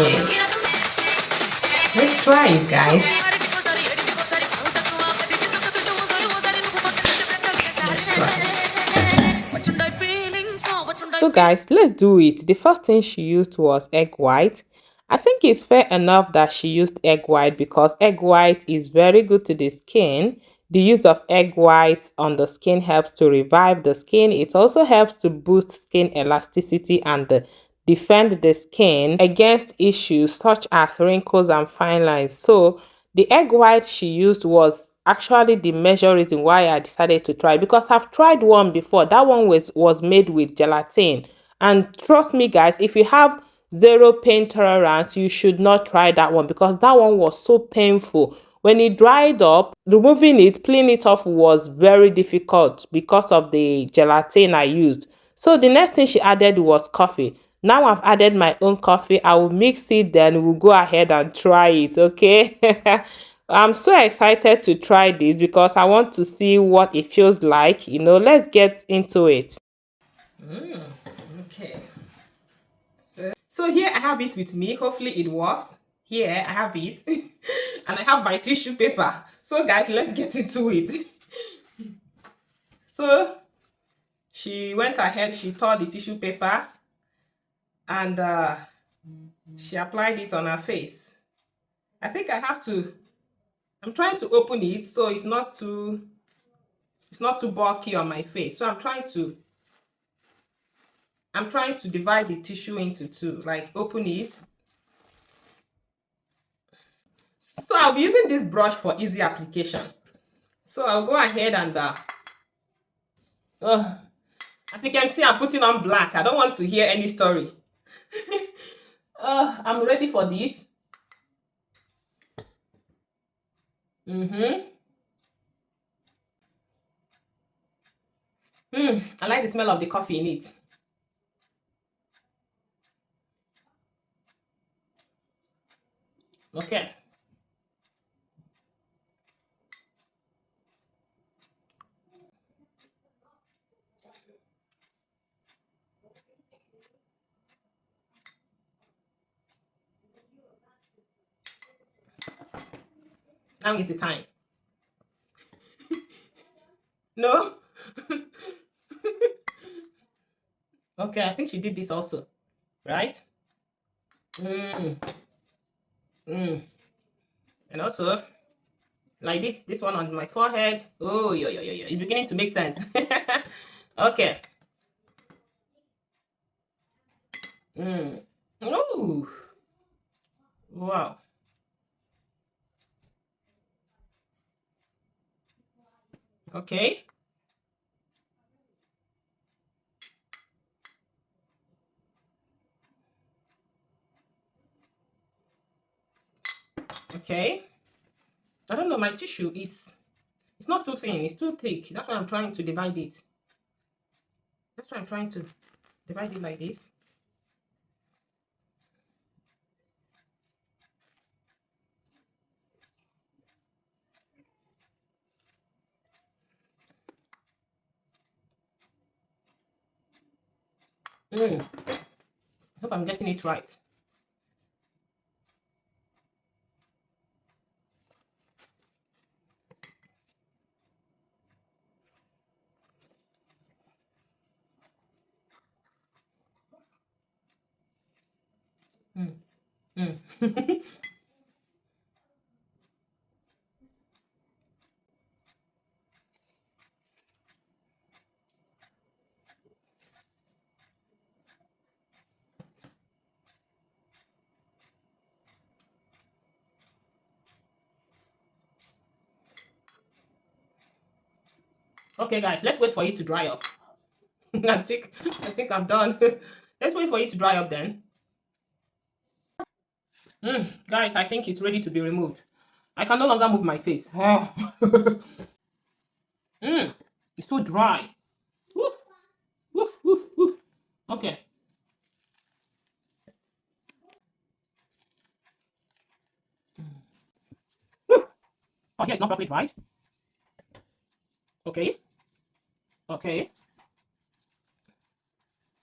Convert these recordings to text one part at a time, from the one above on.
Okay. Let's try it, guys. Let's try. So guys, let's do it. The first thing she used was egg white. I think it's fair enough that she used egg white because egg white is very good to the skin. The use of egg white on the skin helps to revive the skin. It also helps to boost skin elasticity and defend the skin against issues such as wrinkles and fine lines. So the egg white she used was actually the major reason why I decided to try, because I've tried one before. That one was made with gelatin. And trust me, guys, if you have zero pain tolerance, you should not try that one because that one was so painful. When it dried up, removing it, peeling it off was very difficult because of the gelatin I used. So the next thing she added was coffee. Now I've added my own coffee. I will mix it, then we'll go ahead and try it, okay? I'm so excited to try this because I want to see what it feels like. Let's get into it. Okay. So here I have it with me. Hopefully it works. Here I have it. And I have my tissue paper. So guys, let's get into it. So she went ahead, she tore the tissue paper and she applied it on her face. I think I'm trying to open it so it's not too bulky on my face. So I'm trying to divide the tissue into two, like open it. So I'll be using this brush for easy application. So I'll go ahead and as you can see, I'm putting on black. I don't want to hear any story. I'm ready for this. I like the smell of the coffee in it. Okay. Now is the time. No? Okay, I think she did this also, right? Mm, mm. And also, like this one on my forehead. Oh, yo. It's beginning to make sense. Okay. Oh, wow. Okay. Okay. I don't know, my tissue is, it's not too thin, it's too thick. That's why I'm trying to divide it. That's why I'm trying to divide it like this. I hope I'm getting it right. Okay, guys, let's wait for it to dry up. I think I'm done. Let's wait for it to dry up then. Guys, I think it's ready to be removed. I can no longer move my face. It's so dry. Woof, woof, woof, woof. Okay. Oh, here it's not broccoli, right? Okay. Okay.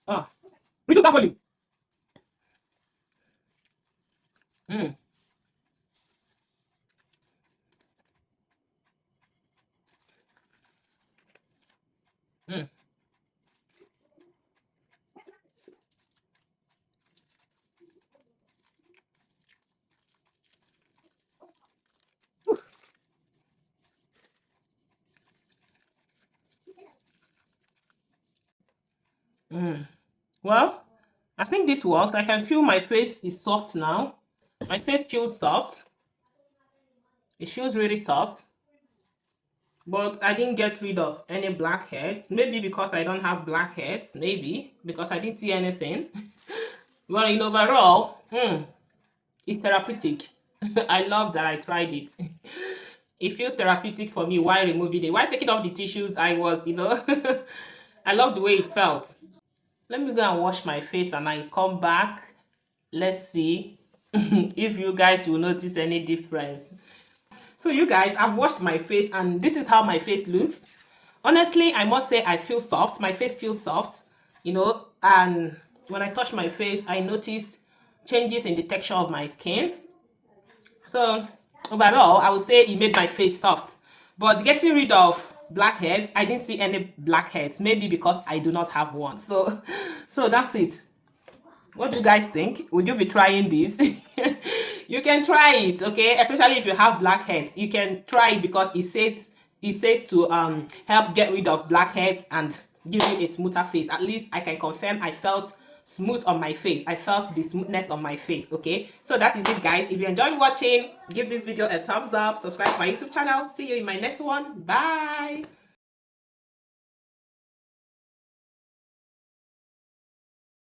Ah, redo that volume. Mm, mm, mm. Well, I think this works. I can feel my face is soft now. My face feels soft. It feels really soft. But I didn't get rid of any blackheads. Maybe because I don't have blackheads. Maybe because I didn't see anything. Well, in overall, it's therapeutic. I love that I tried it. It feels therapeutic for me while removing it. While taking off the tissues, I was, I love the way it felt. Let me go and wash my face and I come back. Let's see if you guys will notice any difference. So you guys, I've washed my face and this is how my face looks. Honestly, I must say I feel soft. My face feels soft, and when I touch my face, I noticed changes in the texture of my skin. So overall, I would say it made my face soft. But getting rid of blackheads, I didn't see any blackheads. Maybe because I do not have one. So, so that's it. What do you guys think? Would you be trying this? You can try it, okay? Especially if you have blackheads, you can try it because it says to help get rid of blackheads and give you a smoother face. At least I can confirm I felt smooth on my face. I felt the smoothness on my face, okay? So that is it, guys. If you enjoyed watching, give this video a thumbs up, subscribe to my YouTube channel. See you in my next one. Bye.